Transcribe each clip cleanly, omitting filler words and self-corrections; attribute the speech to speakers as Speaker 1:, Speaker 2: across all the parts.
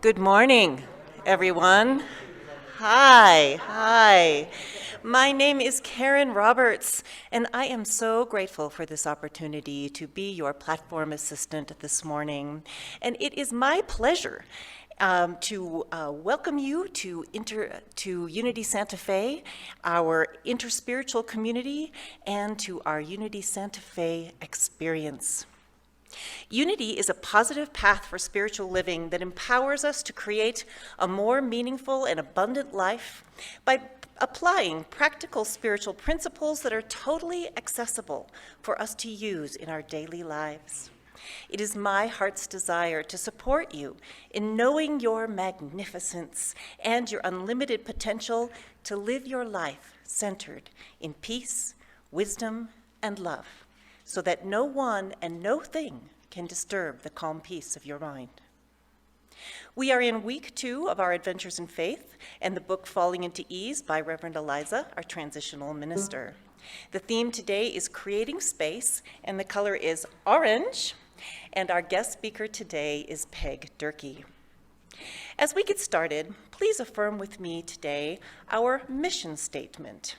Speaker 1: Good morning, everyone. Hi. My name is Karen Roberts, and I am so grateful for this opportunity to be your platform assistant this morning. And it is my pleasure to welcome you to Unity Santa Fe, our interspiritual community, and to our Unity Santa Fe experience. Unity is a positive path for spiritual living that empowers us to create a more meaningful and abundant life by applying practical spiritual principles that are totally accessible for us to use in our daily lives. It is my heart's desire to support you in knowing your magnificence and your unlimited potential to live your life centered in peace, wisdom, and love, so that no one and no thing can disturb the calm peace of your mind. We are in week 2 of our Adventures in Faith and the book Falling into Ease by Reverend Eliza, our transitional minister. The theme today is creating space, and the color is orange, and our guest speaker today is Peg Durkee. As we get started, please affirm with me today our mission statement.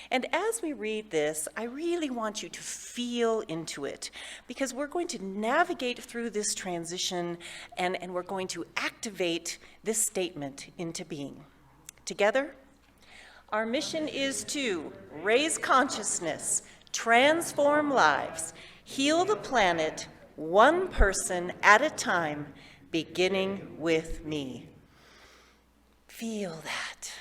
Speaker 1: And as we read this, I really want you to feel into it, because we're going to navigate through this transition and we're going to activate this statement into being. Together, our mission is to raise consciousness, transform lives, heal the planet, one person at a time, beginning with me. Feel that.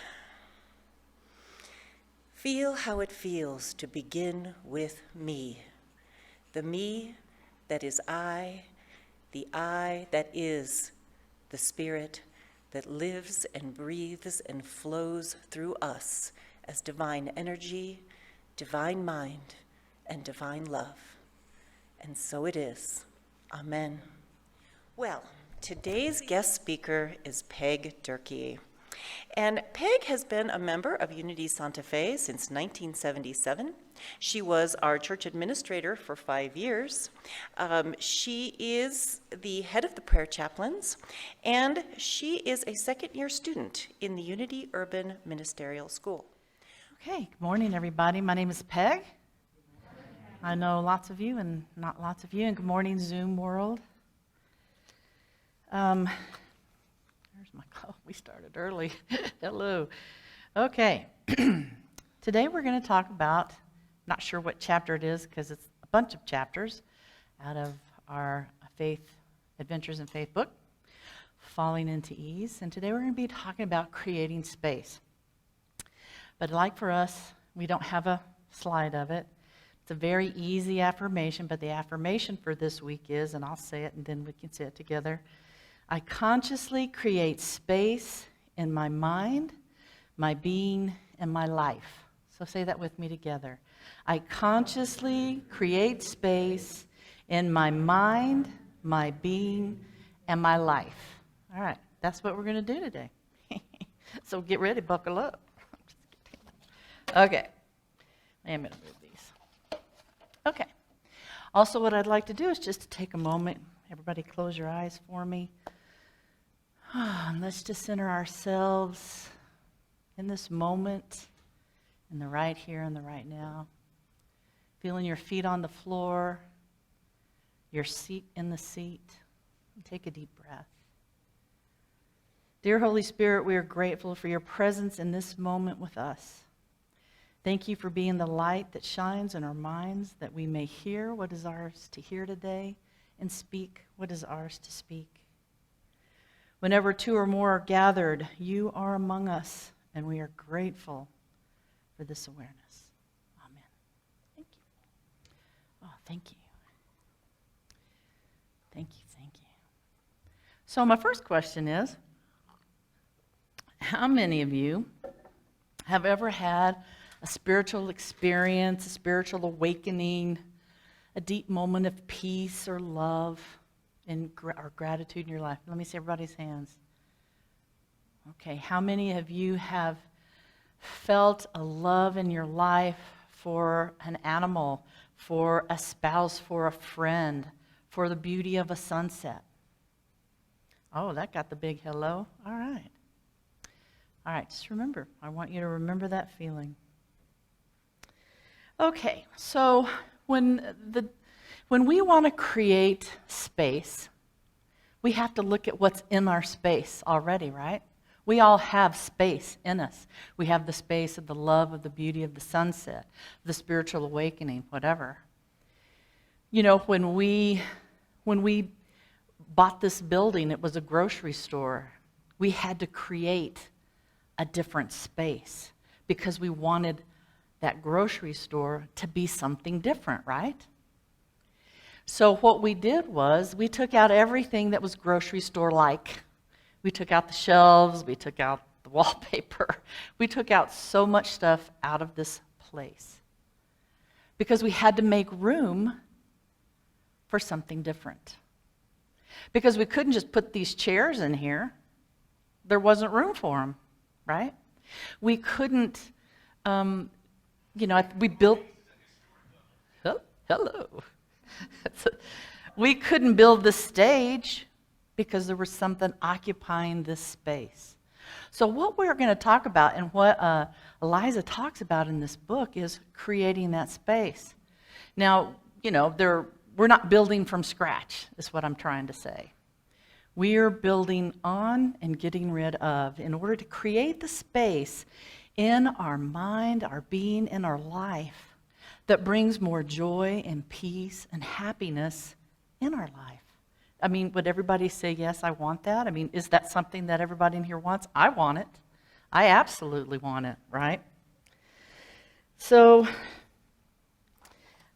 Speaker 1: Feel how it feels to begin with me, the me that is I, the I that is the Spirit that lives and breathes and flows through us as divine energy, divine mind, and divine love. And so it is. Amen. Well, today's guest speaker is Peg Durkee. And Peg has been a member of Unity Santa Fe since 1977. She was our church administrator for 5 years. She is the head of the prayer chaplains, and she is a second-year student in the Unity Urban Ministerial School.
Speaker 2: Okay, good morning, everybody. My name is Peg. I know lots of you and not lots of you, and good morning, Zoom world. We started early. Hello. Okay. Today we're going to talk about, not sure what chapter it is because it's a bunch of chapters out of our Adventures in Faith book, Falling into Ease. And today we're going to be talking about creating space. But like for us, we don't have a slide of it. It's a very easy affirmation, but the affirmation for this week is, and I'll say it and then we can say it together, I consciously create space in my mind, my being, and my life. So say that with me together. I consciously create space in my mind, my being, and my life. All right, that's what we're going to do today. So get ready, buckle up. Okay, I'm going to move these. Okay. Also, what I'd like to do is just to take a moment. Everybody close your eyes for me. And let's just center ourselves in this moment, in the right here and the right now. Feeling your feet on the floor, your seat in the seat. And take a deep breath. Dear Holy Spirit, we are grateful for your presence in this moment with us. Thank you for being the light that shines in our minds, that we may hear what is ours to hear today and speak what is ours to speak. Whenever 2 or more are gathered, you are among us, and we are grateful for this awareness. Amen. Thank you. Oh, thank you. Thank you. So my first question is, how many of you have ever had a spiritual experience, a spiritual awakening, a deep moment of peace or love or gratitude in your life? Let me see everybody's hands. Okay, how many of you have felt a love in your life for an animal, for a spouse, for a friend, for the beauty of a sunset? Oh, that got the big hello. All right. All right, just remember. I want you to remember that feeling. Okay, so when we want to create space, we have to look at what's in our space already, right? We all have space in us. We have the space of the love, of the beauty of the sunset, the spiritual awakening, whatever. You know, when we bought this building, it was a grocery store. We had to create a different space because we wanted that grocery store to be something different, right? So what we did was we took out everything that was grocery store-like. We took out the shelves, we took out the wallpaper. We took out so much stuff out of this place because we had to make room for something different. Because we couldn't just put these chairs in here. There wasn't room for them, right? We couldn't, we built, hello. We couldn't build the stage because there was something occupying this space. So what we're going to talk about and what Eliza talks about in this book is creating that space. Now, we're not building from scratch, is what I'm trying to say. We are building on and getting rid of in order to create the space in our mind, our being, and our life that brings more joy and peace and happiness in our life. I mean, would everybody say, yes, I want that? I mean, is that something that everybody in here wants? I want it. I absolutely want it, right? So,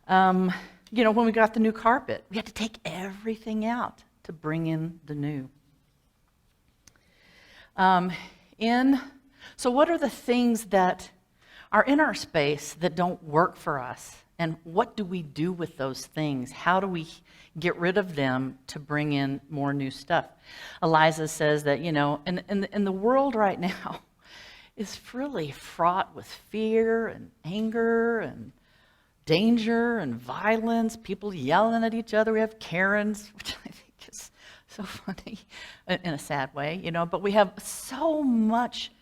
Speaker 2: when we got the new carpet, we had to take everything out to bring in the new. So what are the things that are in our space that don't work for us? And what do we do with those things? How do we get rid of them to bring in more new stuff? Eliza says that, in the world right now is really fraught with fear and anger and danger and violence, people yelling at each other. We have Karens, which I think is so funny in a sad way, but we have so much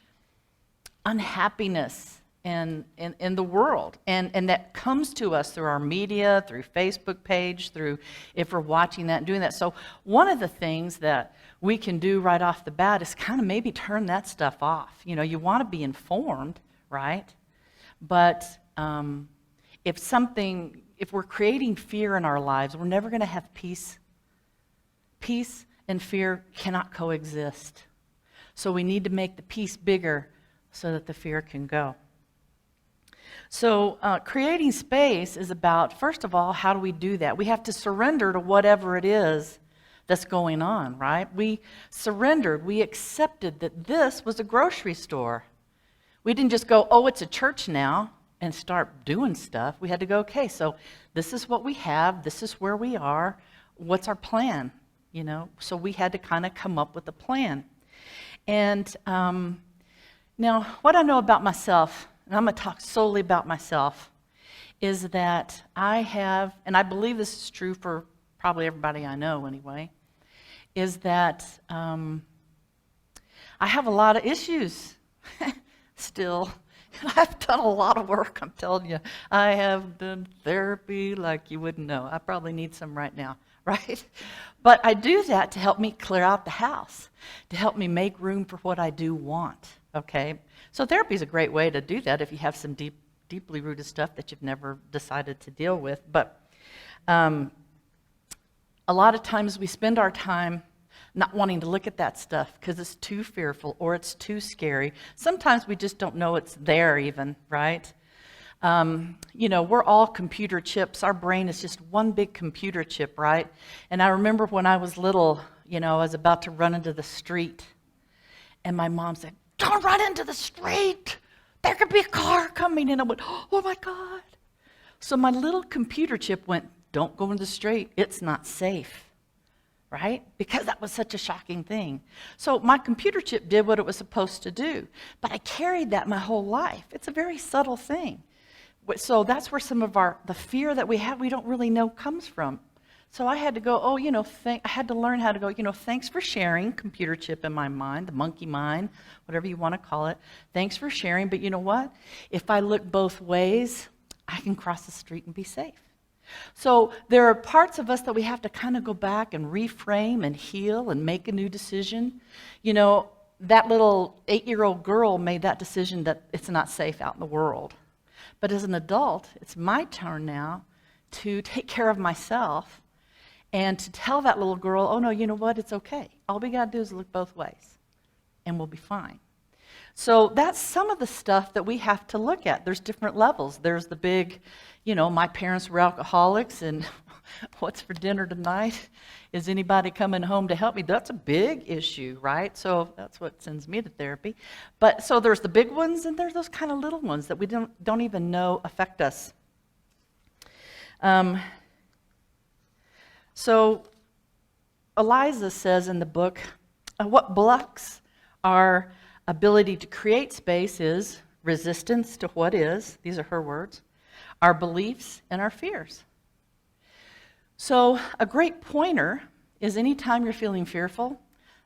Speaker 2: unhappiness in the world. And that comes to us through our media, through Facebook page, through if we're watching that and doing that. So one of the things that we can do right off the bat is kind of maybe turn that stuff off. You want to be informed, right? But if we're creating fear in our lives, we're never going to have peace. Peace and fear cannot coexist. So we need to make the peace bigger so that the fear can go. So creating space is about, first of all, how do we do that? We have to surrender to whatever it is that's going on, right? We surrendered. We accepted that this was a grocery store. We didn't just go, oh, it's a church now, and start doing stuff. We had to go, okay, so this is what we have. This is where we are. What's our plan? So we had to kind of come up with a plan. And now, what I know about myself, and I'm going to talk solely about myself, is that I have, and I believe this is true for probably everybody I know anyway, is that I have a lot of issues still. I've done a lot of work, I'm telling you. I have done therapy like you wouldn't know. I probably need some right now, right? But I do that to help me clear out the house, to help me make room for what I do want, okay? So therapy is a great way to do that if you have some deeply rooted stuff that you've never decided to deal with. But a lot of times we spend our time not wanting to look at that stuff because it's too fearful or it's too scary. Sometimes we just don't know it's there even, right? We're all computer chips. Our brain is just one big computer chip, right? And I remember when I was little, I was about to run into the street, and my mom said, "Don't run into the street. There could be a car coming." And I went, "Oh my God." So my little computer chip went, "Don't go into the street. It's not safe." Right? Because that was such a shocking thing. So my computer chip did what it was supposed to do, but I carried that my whole life. It's a very subtle thing. So that's where some of the fear that we have, we don't really know comes from. So I had to go, I had to learn how to go, thanks for sharing, computer chip in my mind, the monkey mind, whatever you want to call it. Thanks for sharing, but you know what? If I look both ways, I can cross the street and be safe. So there are parts of us that we have to kind of go back and reframe and heal and make a new decision. That little 8-year-old girl made that decision that it's not safe out in the world. But as an adult, it's my turn now to take care of myself and to tell that little girl, oh no, you know what, it's okay. All we got to do is look both ways, and we'll be fine. So that's some of the stuff that we have to look at. There's different levels. There's the big, my parents were alcoholics, and what's for dinner tonight? Is anybody coming home to help me? That's a big issue, right? So that's what sends me to therapy. But so there's the big ones, and there's those kind of little ones that we don't even know affect us. So Eliza says in the book, what blocks our ability to create space is resistance to what is, these are her words, our beliefs and our fears. So a great pointer is anytime you're feeling fearful,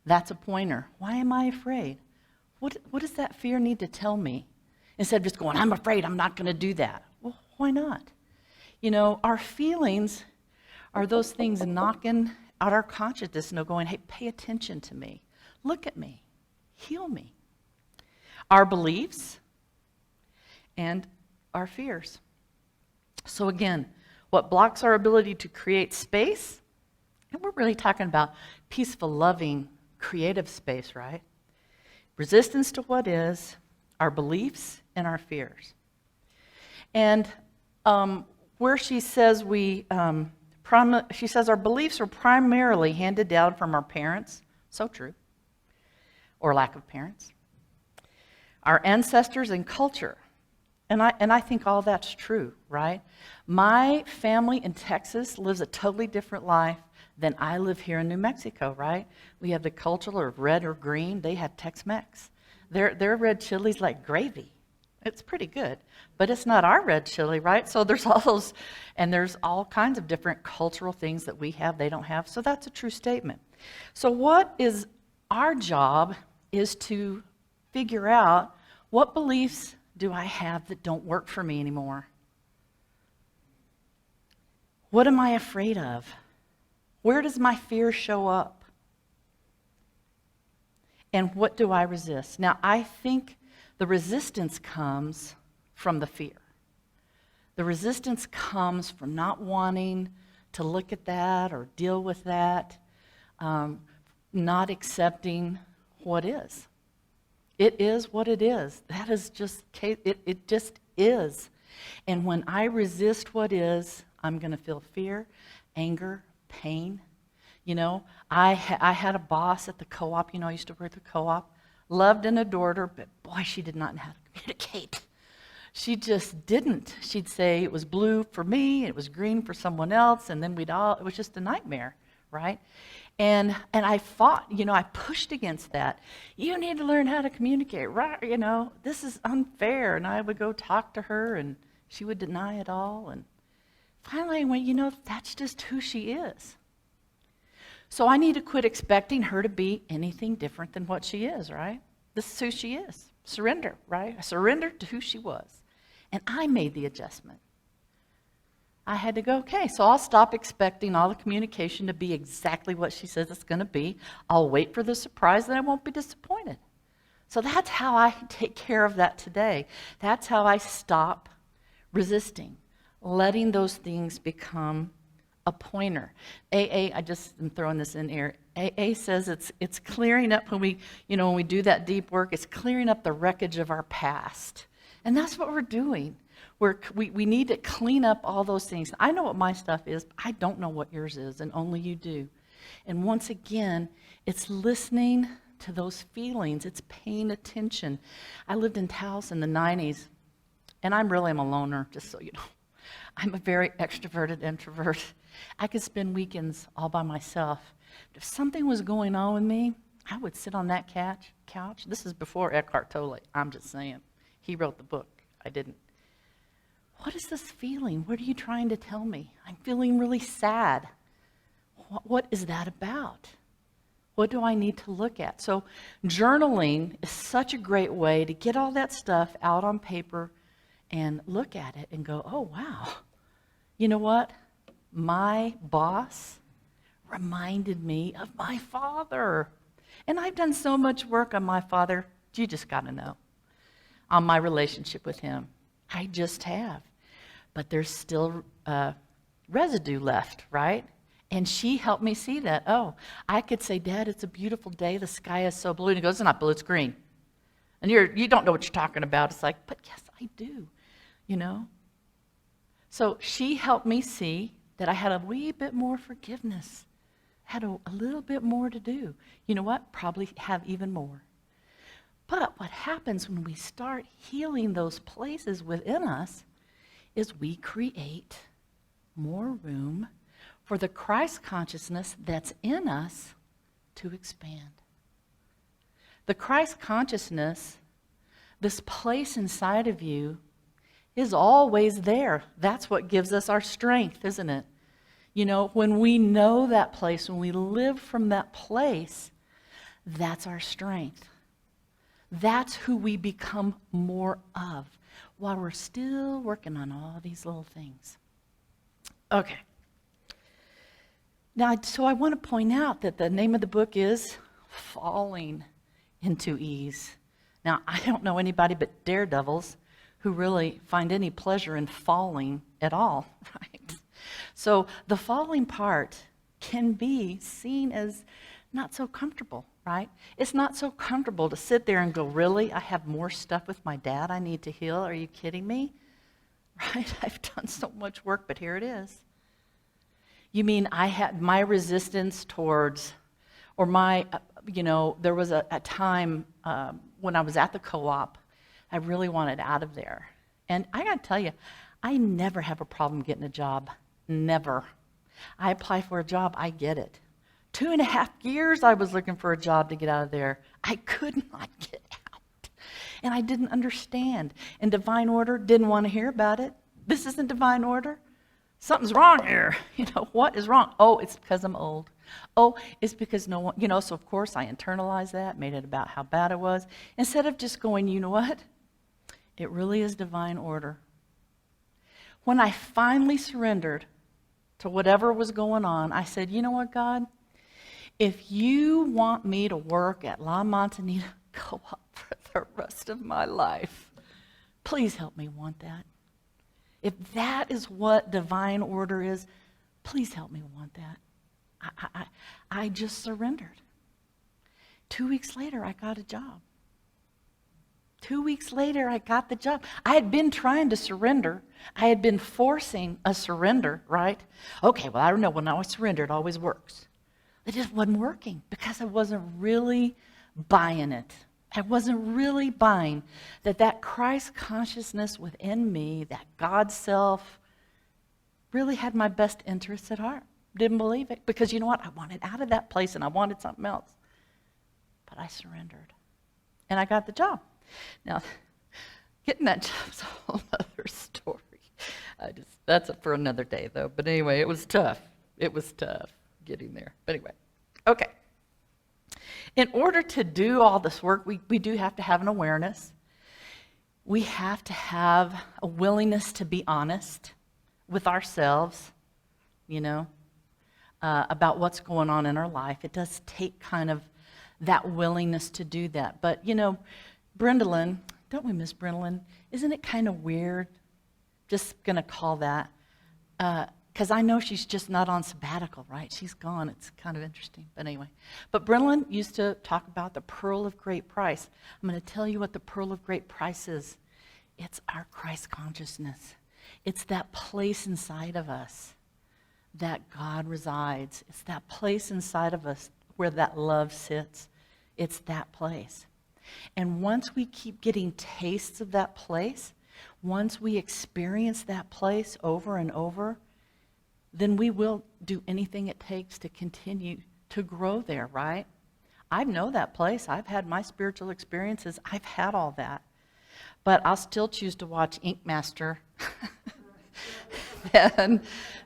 Speaker 2: that's a pointer. Why am I afraid? What does that fear need to tell me? Instead of just going, I'm afraid, I'm not going to do that. Well, why not? Our feelings are those things knocking at our consciousness and going, hey, pay attention to me. Look at me. Heal me. Our beliefs and our fears. So again, what blocks our ability to create space? And we're really talking about peaceful, loving, creative space, right? Resistance to what is, our beliefs and our fears. And where she says she says our beliefs are primarily handed down from our parents, so true, or lack of parents, our ancestors and culture. And I think all that's true, right? My family in Texas lives a totally different life than I live here in New Mexico, right? We have the culture of red or green. They have Tex-Mex. Their red chili's like gravy. It's pretty good, but it's not our red chili, right? So there's all those, and there's all kinds of different cultural things that we have, they don't have. So that's a true statement. So what is our job is to figure out what beliefs do I have that don't work for me anymore? What am I afraid of? Where does my fear show up? And what do I resist? Now, I think the resistance comes from the fear. The resistance comes from not wanting to look at that or deal with that, not accepting what is. It is what it is. That is just, it just is. And when I resist what is, I'm going to feel fear, anger, pain. I had a boss at the co-op, I used to work at the co-op, loved and adored her, but boy, she did not know how to communicate. She just didn't. She'd say it was blue for me, it was green for someone else, and then it was just a nightmare, right? And I fought, I pushed against that. You need to learn how to communicate, right? This is unfair. And I would go talk to her, and she would deny it all. And finally I went, that's just who she is. So I need to quit expecting her to be anything different than what she is, right? This is who she is. Surrender, right? I surrendered to who she was. And I made the adjustment. I had to go, okay, so I'll stop expecting all the communication to be exactly what she says it's going to be. I'll wait for the surprise, and I won't be disappointed. So that's how I take care of that today. That's how I stop resisting, letting those things become a pointer. I just am throwing this in here. AA says it's clearing up when we do that deep work, it's clearing up the wreckage of our past. And that's what we're doing. We need to clean up all those things. I know what my stuff is, but I don't know what yours is, and only you do. And once again, it's listening to those feelings. It's paying attention. I lived in Taos in the 90s, and I'm a loner, just so you know. I'm a very extroverted introvert. I could spend weekends all by myself. But if something was going on with me, I would sit on that couch. This is before Eckhart Tolle. I'm just saying. He wrote the book. I didn't. What is this feeling? What are you trying to tell me? I'm feeling really sad. what is that about? What do I need to look at? So journaling is such a great way to get all that stuff out on paper and look at it and go, oh, wow. You know what? My boss reminded me of my father. And I've done so much work on my father, you just got to know, on my relationship with him. I just have. But there's still residue left, right? And she helped me see that. Oh, I could say, Dad, it's a beautiful day. The sky is so blue. And he goes, it's not blue, it's green. And you don't know what you're talking about. It's like, but yes, I do, you know? So she helped me see that I had a wee bit more forgiveness, had a little bit more to do. You know what? Probably have even more. But what happens when we start healing those places within us is we create more room for the Christ consciousness that's in us to expand. The Christ consciousness, this place inside of you, is always there. That's what gives us our strength, isn't it? You know, when we know that place, when we live from that place, that's our strength. That's who we become more of while we're still working on all these little things. Okay. Now, so I want to point out that the name of the book is Falling into Ease. Now, I don't know anybody but daredevils who really find any pleasure in falling at all, right? So the falling part can be seen as not so comfortable, right? It's not so comfortable to sit there and go, really? I have more stuff with my dad I need to heal? Are you kidding me? Right? I've done so much work, but here it is. You mean I had my resistance towards, or my, there was a time when I was at the co-op, I really wanted out of there. And I got to tell you, I never have a problem getting a job. Never. I apply for a job, I get it. 2.5 years I was looking for a job to get out of there. I could not get out. And I didn't understand. And divine order didn't want to hear about it. This isn't divine order. Something's wrong here. What is wrong? Oh, it's because I'm old. Oh, it's because no one, so of course I internalized that, made it about how bad it was, instead of just going, you know what? It really is divine order. When I finally surrendered to whatever was going on, I said, you know what, God? If you want me to work at La Montanita Co-op for the rest of my life, please help me want that. If that is what divine order is, please help me want that. I just surrendered. 2 weeks later, I got a job. 2 weeks later, I got the job. I had been trying to surrender. I had been forcing a surrender, right? Okay, well, I don't know. When I surrender, it always works. It just wasn't working because I wasn't really buying it. I wasn't really buying that Christ consciousness within me, that God self, really had my best interests at heart. Didn't believe it because you know what? I wanted out of that place and I wanted something else. But I surrendered. And I got the job. Now, getting that job's a whole other story. That's for another day, though. But anyway, it was tough. It was tough getting there. But anyway, okay. In order to do all this work, we do have to have an awareness. We have to have a willingness to be honest with ourselves, about what's going on in our life. It does take kind of that willingness to do that. But, Brendalyn, don't we miss Brendalyn? Isn't it kind of weird? Just going to call that. Because I know she's just not on sabbatical, right? She's gone. It's kind of interesting. But anyway. But Brendalyn used to talk about the pearl of great price. I'm going to tell you what the pearl of great price is. It's our Christ consciousness. It's that place inside of us that God resides. It's that place inside of us where that love sits. It's that place. And once we keep getting tastes of that place, once we experience that place over and over, then we will do anything it takes to continue to grow there, right? I know that place. I've had my spiritual experiences. I've had all that. But I'll still choose to watch Ink Master than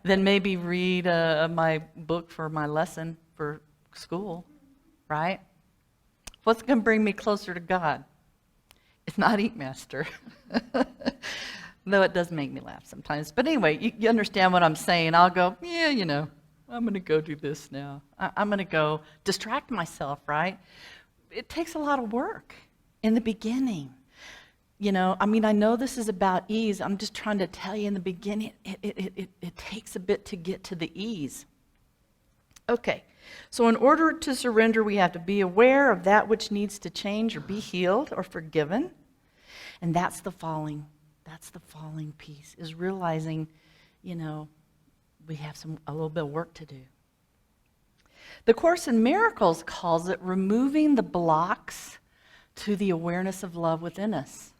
Speaker 2: maybe read my book for my lesson for school, right? What's going to bring me closer to God? It's not Eat Master. Though it does make me laugh sometimes. But anyway, you understand what I'm saying. I'll go, yeah, I'm going to go do this now. I'm going to go distract myself, right? It takes a lot of work in the beginning. I know this is about ease. I'm just trying to tell you in the beginning, it takes a bit to get to the ease. Okay, so in order to surrender, we have to be aware of that which needs to change or be healed or forgiven. And that's the falling piece, is realizing, we have a little bit of work to do. The Course in Miracles calls it removing the blocks to the awareness of love within us.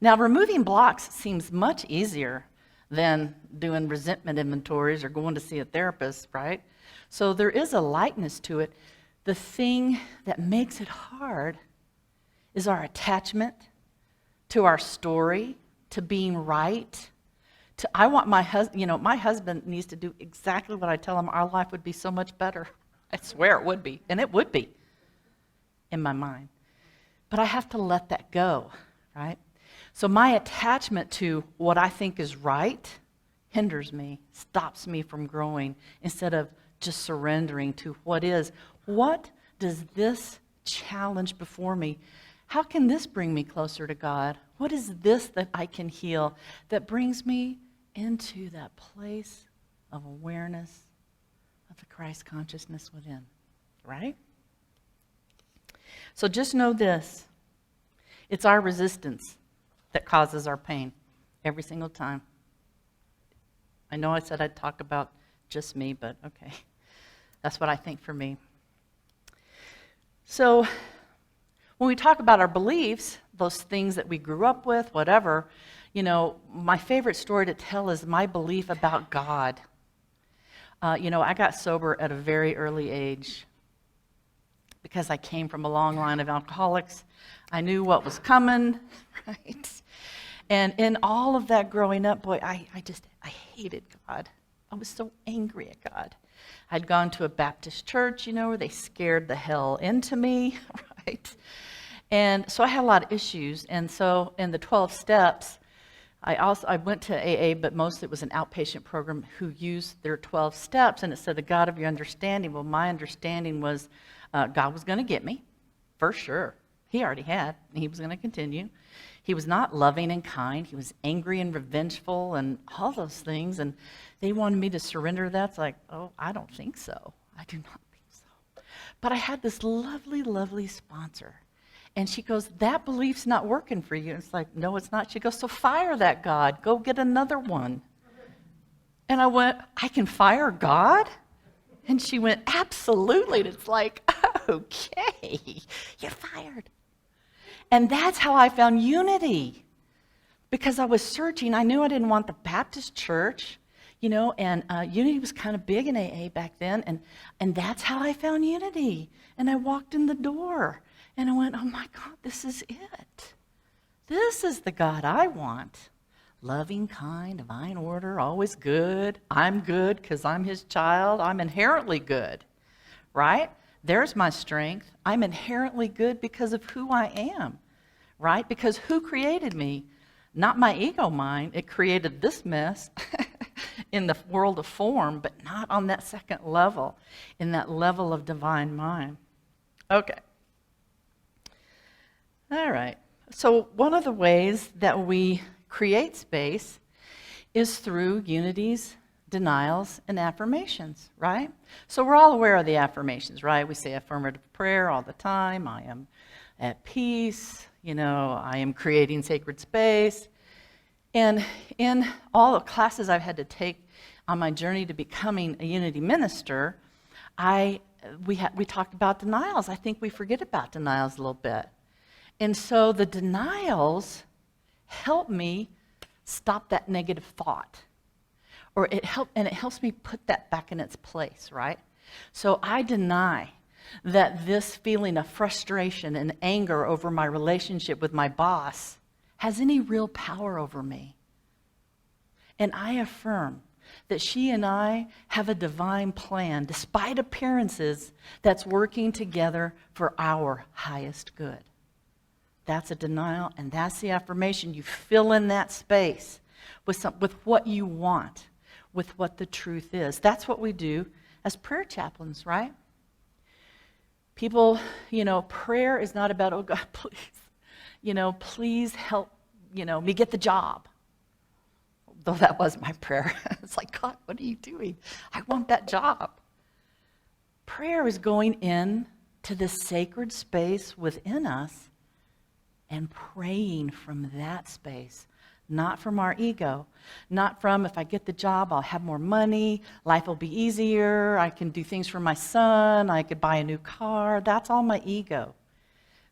Speaker 2: Now, removing blocks seems much easier than doing resentment inventories or going to see a therapist, right? So there is a lightness to it. The thing that makes it hard is our attachment to our story, to being right. I want my husband, my husband needs to do exactly what I tell him. Our life would be so much better. I swear it would be, and it would be in my mind. But I have to let that go, right? So my attachment to what I think is right hinders me, stops me from growing, instead of just surrendering to what is. What does this challenge before me? How can this bring me closer to God? What is this that I can heal that brings me into that place of awareness of the Christ consciousness within, right? So just know this. It's our resistance that causes our pain every single time. I know I said I'd talk about just me, but okay. That's what I think for me. So when we talk about our beliefs, those things that we grew up with, whatever, my favorite story to tell is my belief about God. I got sober at a very early age because I came from a long line of alcoholics. I knew what was coming, right? And in all of that growing up, boy, I hated God. I was so angry at God. I'd gone to a Baptist church, where they scared the hell into me, right? And so I had a lot of issues. And so in the 12 steps, I went to AA, but mostly it was an outpatient program who used their 12 steps, and it said the God of your understanding. Well, my understanding was God was going to get me, for sure. He already had, and he was going to continue. He was not loving and kind. He was angry and revengeful and all those things, and they wanted me to surrender that. It's like, oh, I don't think so. I do not think so. But I had this lovely, lovely sponsor. And she goes, that belief's not working for you. And it's like, no, it's not. She goes, so fire that God. Go get another one. And I went, I can fire God? And she went, absolutely. And it's like, okay, you're fired. And that's how I found unity. Because I was searching. I knew I didn't want the Baptist church, and unity was kind of big in AA back then. And that's how I found unity. And I walked in the door. And I went, oh my God, this is it. This is the God I want. Loving, kind, divine order, always good. I'm good because I'm his child. I'm inherently good, right? There's my strength. I'm inherently good because of who I am, right? Because who created me? Not my ego mind. It created this mess in the world of form, but not on that second level, in that level of divine mind. Okay. All right. So one of the ways that we create space is through unities, denials, and affirmations, right? So we're all aware of the affirmations, right? We say affirmative prayer all the time. I am at peace. I am creating sacred space. And in all the classes I've had to take on my journey to becoming a unity minister, we talked about denials. I think we forget about denials a little bit. And so the denials help me stop that negative thought. It helps me put that back in its place, right? So I deny that this feeling of frustration and anger over my relationship with my boss has any real power over me. And I affirm that she and I have a divine plan, despite appearances, that's working together for our highest good. That's a denial, and that's the affirmation. You fill in that space with what you want, with what the truth is. That's what we do as prayer chaplains, right? People, prayer is not about, oh God, please, please help, me get the job. Though that was my prayer. It's like, God, what are you doing? I want that job. Prayer is going in to this sacred space within us and praying from that space, not from our ego, not from if I get the job, I'll have more money, life will be easier, I can do things for my son, I could buy a new car. That's all my ego.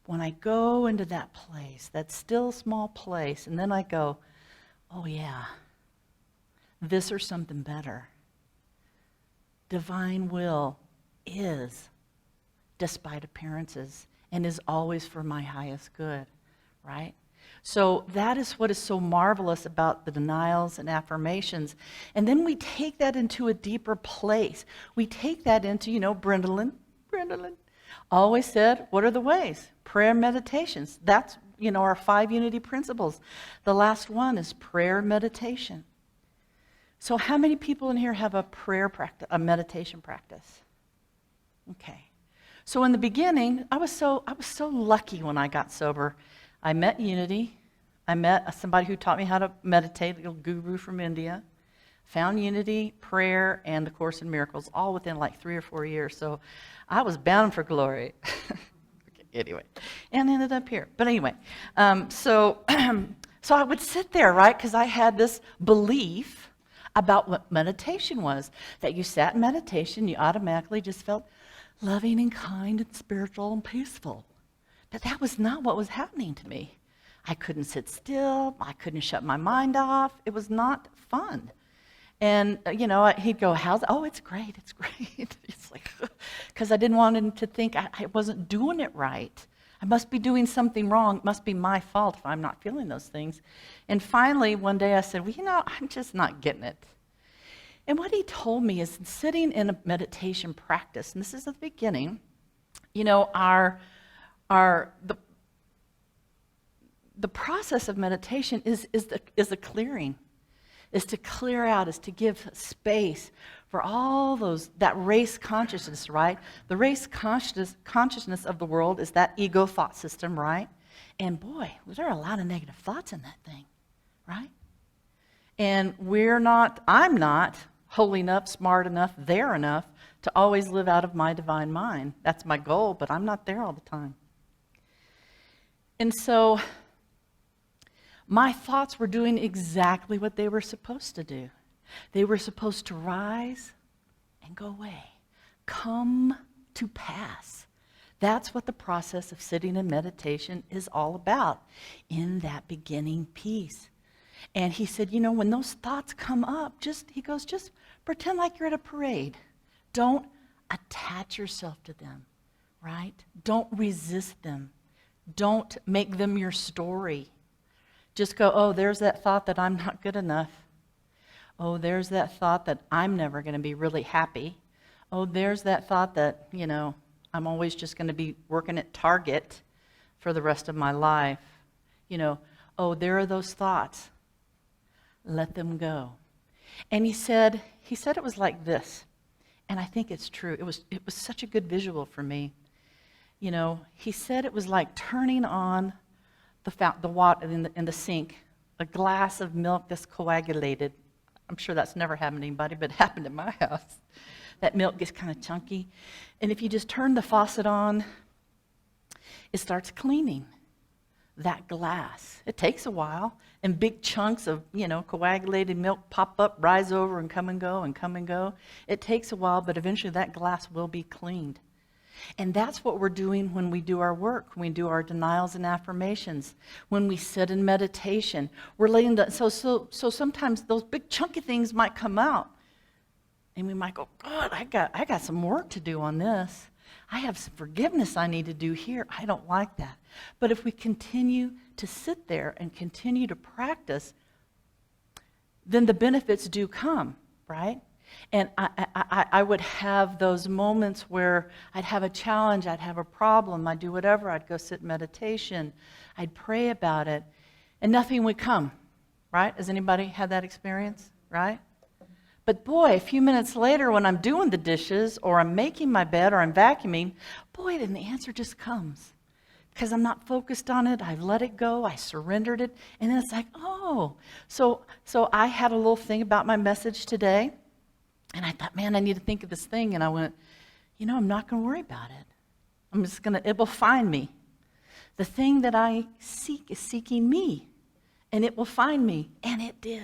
Speaker 2: When I go into that place, that still small place, and then I go, oh yeah, this or something better. Divine will is, despite appearances, and is always for my highest good, right? So that is what is so marvelous about the denials and affirmations. And then we take that into a deeper place. We take that into, Brendolyn always said, what are the ways? Prayer meditations. That's, our 5 unity principles. The last one is prayer meditation. So how many people in here have a prayer practice, a meditation practice? Okay. So in the beginning, I was so lucky when I got sober. I met Unity. I met somebody who taught me how to meditate, a little guru from India. Found Unity, prayer, and the Course in Miracles, all within like 3 or 4 years. So I was bound for glory. Okay, anyway, and ended up here. But anyway, so I would sit there, right, because I had this belief about what meditation was, that you sat in meditation, you automatically just felt loving and kind and spiritual and peaceful. But that was not what was happening to me. I couldn't sit still. I couldn't shut my mind off. It was not fun. And, he'd go, oh, it's great, it's great. It's like, because I didn't want him to think I wasn't doing it right. I must be doing something wrong. It must be my fault if I'm not feeling those things. And finally, one day I said, well, I'm just not getting it. And what he told me is sitting in a meditation practice, and this is at the beginning, the process of meditation is a clearing, is to clear out, is to give space for all that race consciousness, right? The race consciousness of the world is that ego thought system, right? And boy, there are a lot of negative thoughts in that thing, right? And I'm not holy enough, smart enough, there enough to always live out of my divine mind. That's my goal, but I'm not there all the time. And so my thoughts were doing exactly what they were supposed to do. They were supposed to rise and go away, come to pass. That's what the process of sitting in meditation is all about, in that beginning piece. And he said, when those thoughts come up, just pretend like you're at a parade. Don't attach yourself to them, right? Don't resist them. Don't make them your story. Just go, oh, there's that thought that I'm not good enough. Oh, there's that thought that I'm never going to be really happy. Oh, there's that thought that, I'm always just going to be working at Target for the rest of my life. Oh, there are those thoughts. Let them go. And he said it was like this. And I think it's true. It was such a good visual for me. He said it was like turning on the water in the sink, a glass of milk that's coagulated. I'm sure that's never happened to anybody, but it happened at my house. That milk gets kind of chunky. And if you just turn the faucet on, it starts cleaning that glass. It takes a while, and big chunks of, coagulated milk pop up, rise over, and come and go, and come and go. It takes a while, but eventually that glass will be cleaned. And that's what we're doing when we do our work, when we do our denials and affirmations, when we sit in meditation. We're letting so sometimes those big chunky things might come out. And we might go, God, I got some work to do on this. I have some forgiveness I need to do here. I don't like that. But if we continue to sit there and continue to practice, then the benefits do come, right? And I would have those moments where I'd have a challenge, I'd have a problem, I'd do whatever, I'd go sit in meditation, I'd pray about it, and nothing would come, right? Has anybody had that experience, right? But boy, a few minutes later when I'm doing the dishes, or I'm making my bed, or I'm vacuuming, boy, then the answer just comes. Because I'm not focused on it, I've let it go, I surrendered it, and then it's like, oh. So I had a little thing about my message today, and I thought, man, I need to think of this thing, and I went, I'm not going to worry about it. I'm just going to, it will find me. The thing that I seek is seeking me, and it will find me, and it did.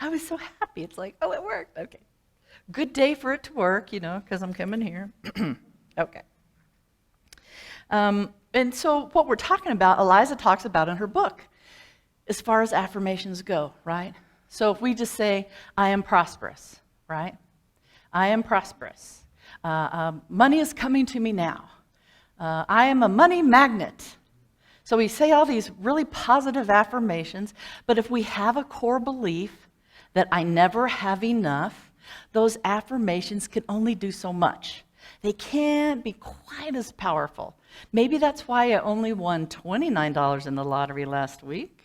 Speaker 2: I was so happy. It's like, oh, it worked. Okay. Good day for it to work, because I'm coming here. Okay. And so what we're talking about, Eliza talks about in her book, as far as affirmations go, right? So if we just say, I am prosperous, right? I am prosperous. Money is coming to me now. I am a money magnet. So we say all these really positive affirmations, but if we have a core belief that I never have enough, those affirmations can only do so much. They can't be quite as powerful. Maybe that's why I only won $29 in the lottery last week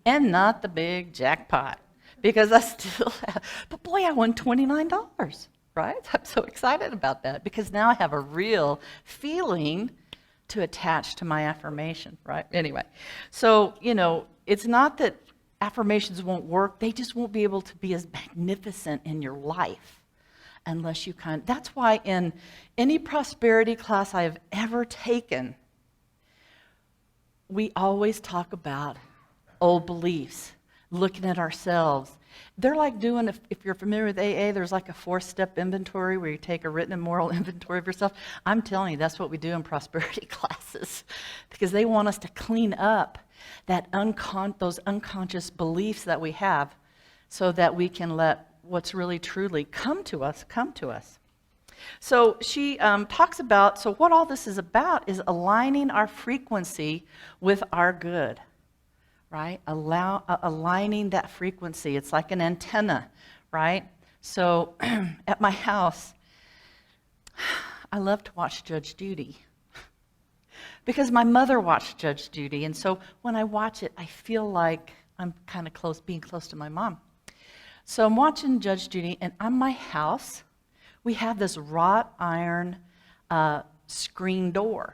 Speaker 2: and not the big jackpot, because I still have, but boy, I won $29, right? I'm so excited about that because now I have a real feeling to attach to my affirmation, right? Anyway, so, it's not that affirmations won't work, they just won't be able to be as magnificent in your life unless you that's why in any prosperity class I have ever taken, we always talk about old beliefs, looking at ourselves. They're like doing, if you're familiar with AA, there's like a 4-step inventory where you take a written and moral inventory of yourself. I'm telling you, that's what we do in prosperity classes because they want us to clean up those unconscious beliefs that we have so that we can let what's really truly come to us. So she talks about, so what all this is about is aligning our frequency with our good, right? Aligning that frequency. It's like an antenna, right? So at my house, I love to watch Judge Judy because my mother watched Judge Judy. And so when I watch it, I feel like I'm kind of being close to my mom. So I'm watching Judge Judy, and on my house, we have this wrought iron screen door.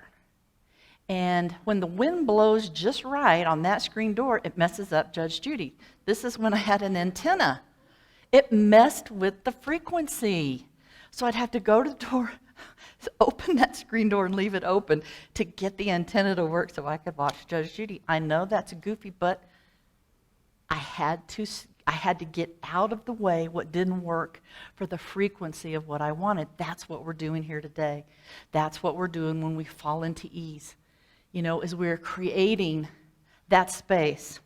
Speaker 2: And when the wind blows just right on that screen door, it messes up Judge Judy. This is when I had an antenna. It messed with the frequency. So I'd have to go to the door, open that screen door and leave it open to get the antenna to work so I could watch Judge Judy. I know that's goofy, but I had to get out of the way what didn't work for the frequency of what I wanted. That's what we're doing here today. That's what we're doing when we fall into ease, is we're creating that space.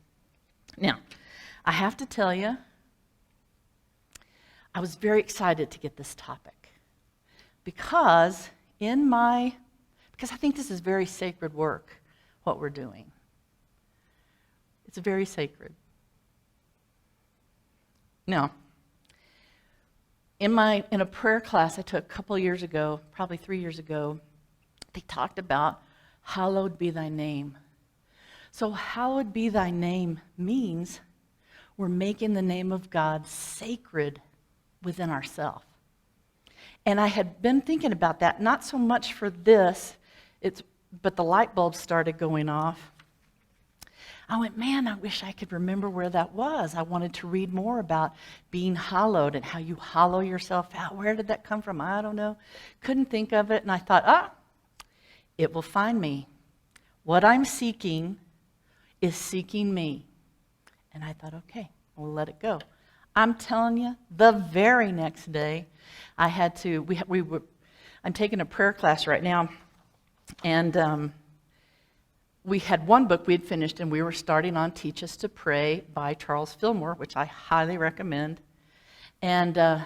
Speaker 2: Now, I have to tell you, I was very excited to get this topic because I think this is very sacred work, what we're doing. It's very sacred. Now, in a prayer class I took a couple years ago, probably 3 years ago, they talked about hallowed be thy name. So hallowed be thy name means we're making the name of God sacred within ourselves. And I had been thinking about that, not so much for this, but the light bulb started going off. I went, man, I wish I could remember where that was. I wanted to read more about being hallowed and how you hollow yourself out. Where did that come from? I don't know. Couldn't think of it. And I thought, it will find me. What I'm seeking is seeking me. And I thought, okay, we'll let it go. I'm telling you, the very next day, I had to, I'm taking a prayer class right now, and we had one book we had finished, and we were starting on Teach Us to Pray by Charles Fillmore, which I highly recommend. And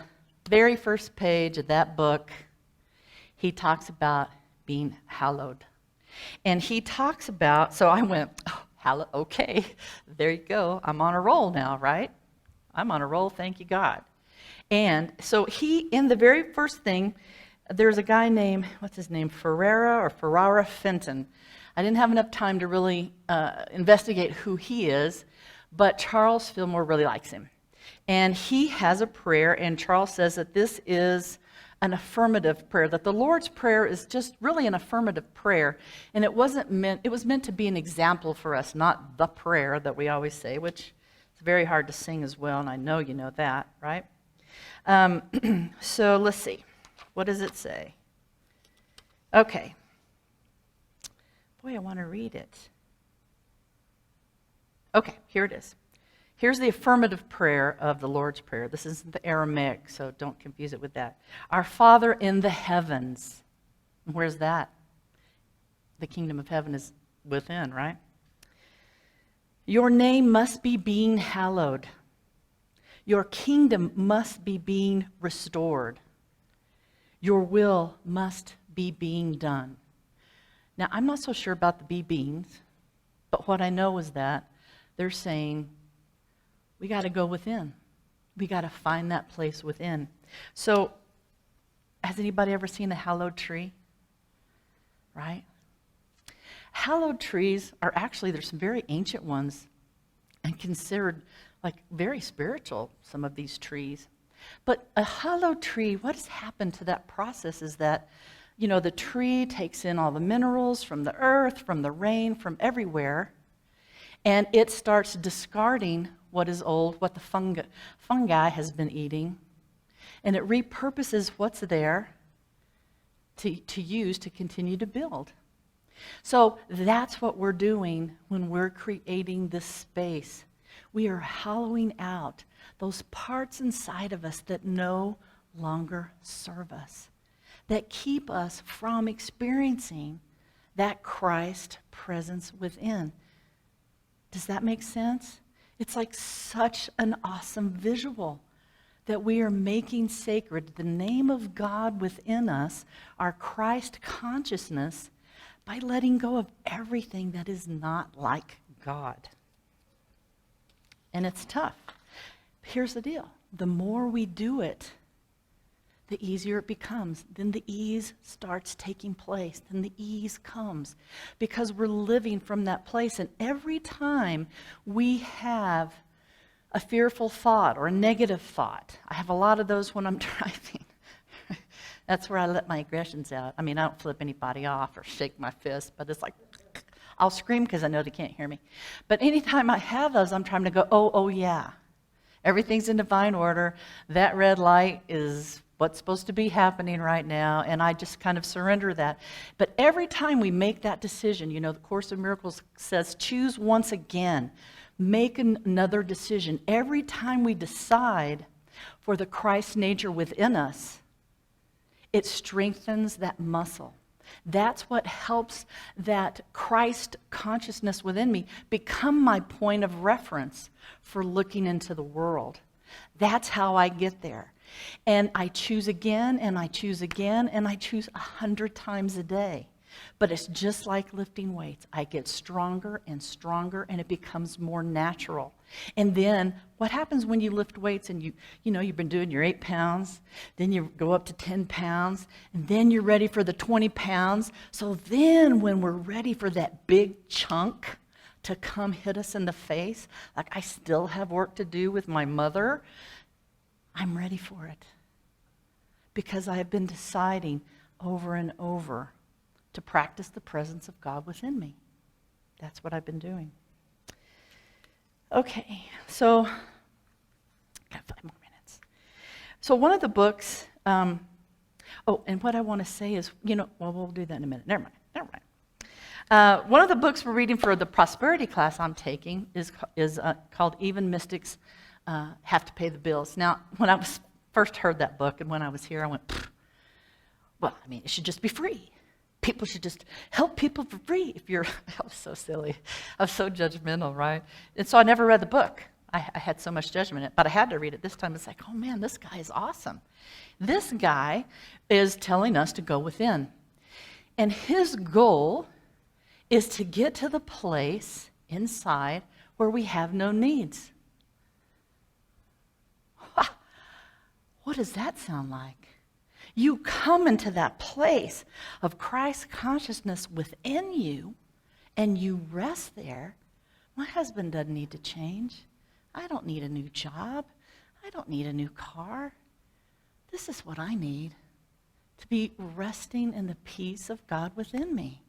Speaker 2: very first page of that book, he talks about being hallowed. And he talks about, so I went, okay, there you go. I'm on a roll now, right? I'm on a roll, thank you, God. And so in the very first thing, there's a guy named, what's his name, Ferrara Fenton. I didn't have enough time to really investigate who he is, but Charles Fillmore really likes him. And he has a prayer, and Charles says that this is an affirmative prayer, that the Lord's Prayer is just really an affirmative prayer. And it was meant to be an example for us, not the prayer that we always say, which is very hard to sing as well, and I know you know that, right? So let's see. What does it say? Okay. Boy, I want to read it. Okay, here it is. Here's the affirmative prayer of the Lord's Prayer. This isn't the Aramaic, so don't confuse it with that. Our Father in the heavens. Where's that? The kingdom of heaven is within, right? Your name must be being hallowed. Your kingdom must be being restored. Your will must be being done. Now, I'm not so sure about the beings, but what I know is that they're saying, we got to go within. We got to find that place within. So, has anybody ever seen a hallowed tree? Right? Hallowed trees are actually, there's some very ancient ones and considered like very spiritual, some of these trees. But a hallowed tree, what has happened to that process is that, the tree takes in all the minerals from the earth, from the rain, from everywhere, and it starts discarding what is old, what the fungi has been eating, and it repurposes what's there to use to continue to build. So that's what we're doing when we're creating this space. We are hollowing out those parts inside of us that no longer serve us, that keep us from experiencing that Christ presence within. Does that make sense? It's like such an awesome visual that we are making sacred the name of God within us, our Christ consciousness, by letting go of everything that is not like God. And it's tough. Here's the deal. The more we do it, the easier it becomes. Then the ease starts taking place. Then the ease comes because we're living from that place. And every time we have a fearful thought or a negative thought, I have a lot of those when I'm driving. That's where I let my aggressions out. I mean, I don't flip anybody off or shake my fist, but it's like, I'll scream because I know they can't hear me. But anytime I have those, I'm trying to go, oh yeah. Everything's in divine order. That red light is what's supposed to be happening right now, and I just kind of surrender that. But every time we make that decision, the Course of Miracles says, choose once again. Make another decision. Every time we decide for the Christ nature within us, it strengthens that muscle. That's what helps that Christ consciousness within me become my point of reference for looking into the world. That's how I get there. And I choose again, and I choose again, and I choose 100 times a day. But it's just like lifting weights. I get stronger and stronger, and it becomes more natural. And then what happens when you lift weights and you've been doing your 8 pounds, then you go up to 10 pounds, and then you're ready for the 20 pounds. So then when we're ready for that big chunk to come hit us in the face, like I still have work to do with my mother, I'm ready for it. Because I have been deciding over and over to practice the presence of God within me. That's what I've been doing. Okay, so I got 5 more minutes. So one of the books, and what I want to say is, we'll do that in a minute. Never mind. One of the books we're reading for the prosperity class I'm taking is called Even Mystics Have to Pay the Bills. Now, when I first heard that book and when I was here, I went, it should just be free. People should just help people for free. I was so silly. I was so judgmental, right? And so I never read the book. I had so much judgment in it, but I had to read it this time. It's like, oh man, this guy is awesome. This guy is telling us to go within. And his goal is to get to the place inside where we have no needs. What does that sound like? You come into that place of Christ consciousness within you, and you rest there. My husband doesn't need to change. I don't need a new job. I don't need a new car. This is what I need, to be resting in the peace of God within me.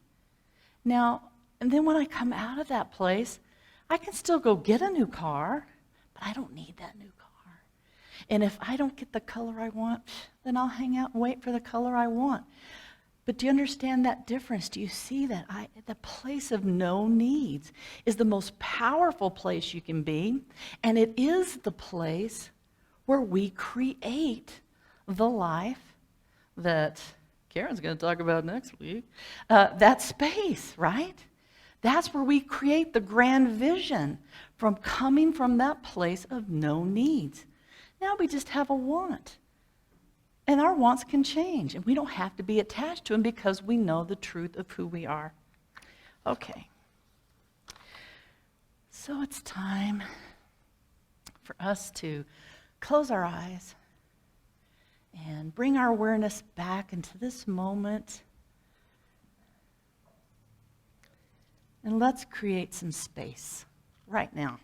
Speaker 2: Now, and then when I come out of that place, I can still go get a new car, but I don't need that new car. And if I don't get the color I want, then I'll hang out and wait for the color I want. But do you understand that difference? Do you see that? The place of no needs is the most powerful place you can be, and it is the place where we create the life that Karen's going to talk about next week. That space, right? That's where we create the grand vision from coming from that place of no needs. Now we just have a want. And our wants can change, and we don't have to be attached to them because we know the truth of who we are. Okay. So it's time for us to close our eyes and bring our awareness back into this moment. And let's create some space right now.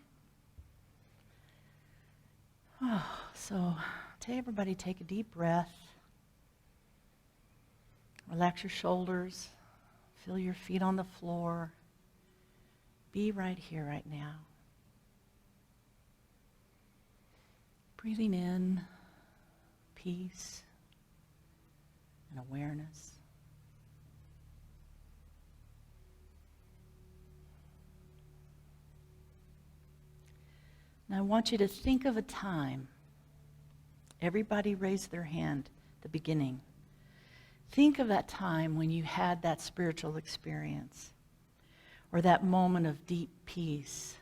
Speaker 2: So everybody take a deep breath. Relax your shoulders. Feel your feet on the floor. Be right here, right now. Breathing in peace and awareness. Now I want you to think of a time. Everybody raised their hand at the beginning. Think of that time when you had that spiritual experience, or that moment of deep peace,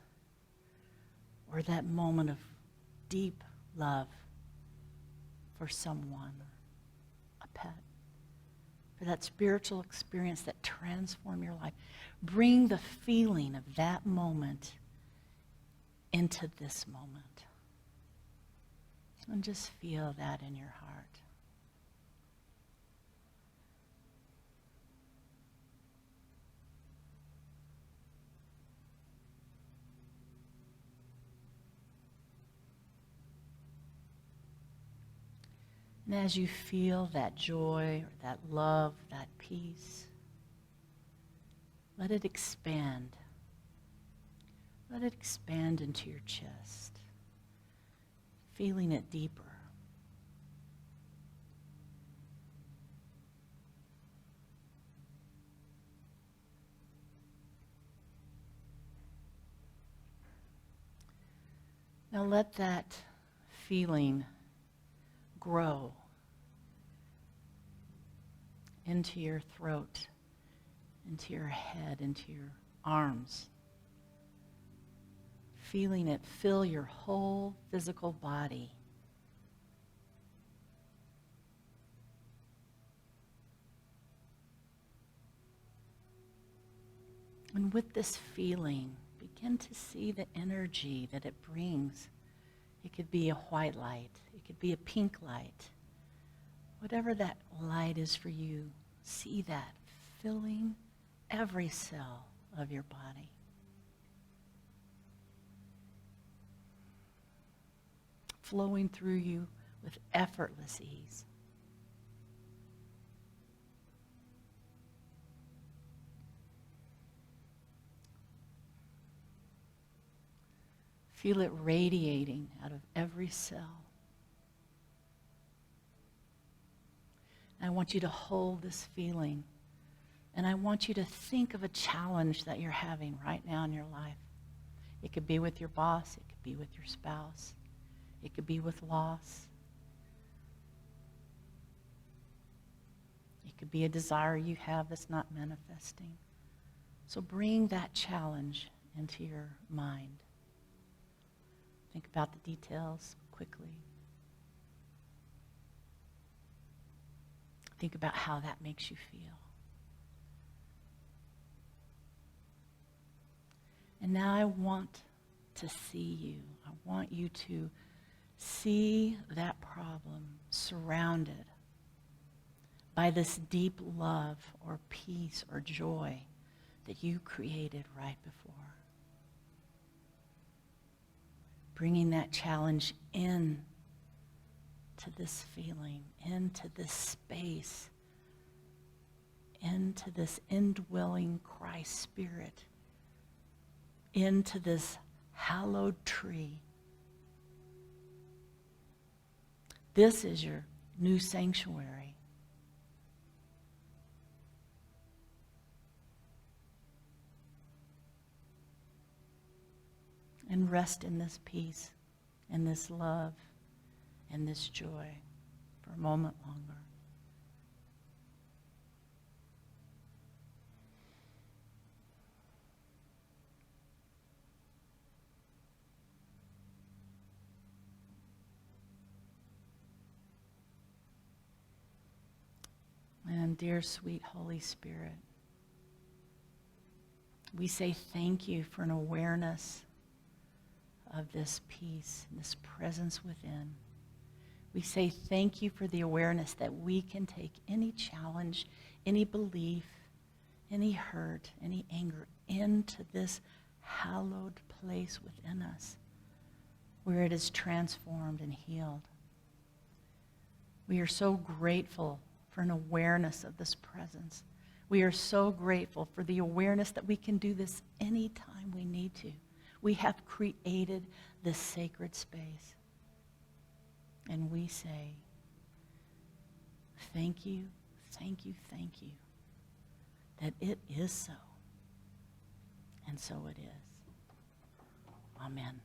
Speaker 2: or that moment of deep love for someone, a pet, for that spiritual experience that transformed your life. Bring the feeling of that moment into this moment. And just feel that in your heart. And as you feel that joy, or that love, that peace, let it expand. Let it expand into your chest, feeling it deeper. Now let that feeling grow into your throat, into your head, into your arms. Feeling it fill your whole physical body. And with this feeling, begin to see the energy that it brings. It could be a white light. It could be a pink light. Whatever that light is for you, see that filling every cell of your body. Flowing through you with effortless ease. Feel it radiating out of every cell. I want you to hold this feeling, and I want you to think of a challenge that you're having right now in your life. It could be with your boss, it could be with your spouse, it could be with loss. It could be a desire you have that's not manifesting. So bring that challenge into your mind. Think about the details quickly. Think about how that makes you feel. And now I want to see you. I want you to see that problem surrounded by this deep love or peace or joy that you created right before. Bringing that challenge in to this feeling, into this space, into this indwelling Christ Spirit, into this hallowed tree. This is your new sanctuary. And rest in this peace, and this love, and this joy for a moment longer. And dear sweet Holy Spirit, we say thank you for an awareness of this peace, this presence within. We say thank you for the awareness that we can take any challenge, any belief, any hurt, any anger into this hallowed place within us where it is transformed and healed. We are so grateful for an awareness of this presence. We are so grateful for the awareness that we can do this anytime we need to. We have created this sacred space. And we say, thank you, thank you, thank you, that it is so. And so it is. Amen.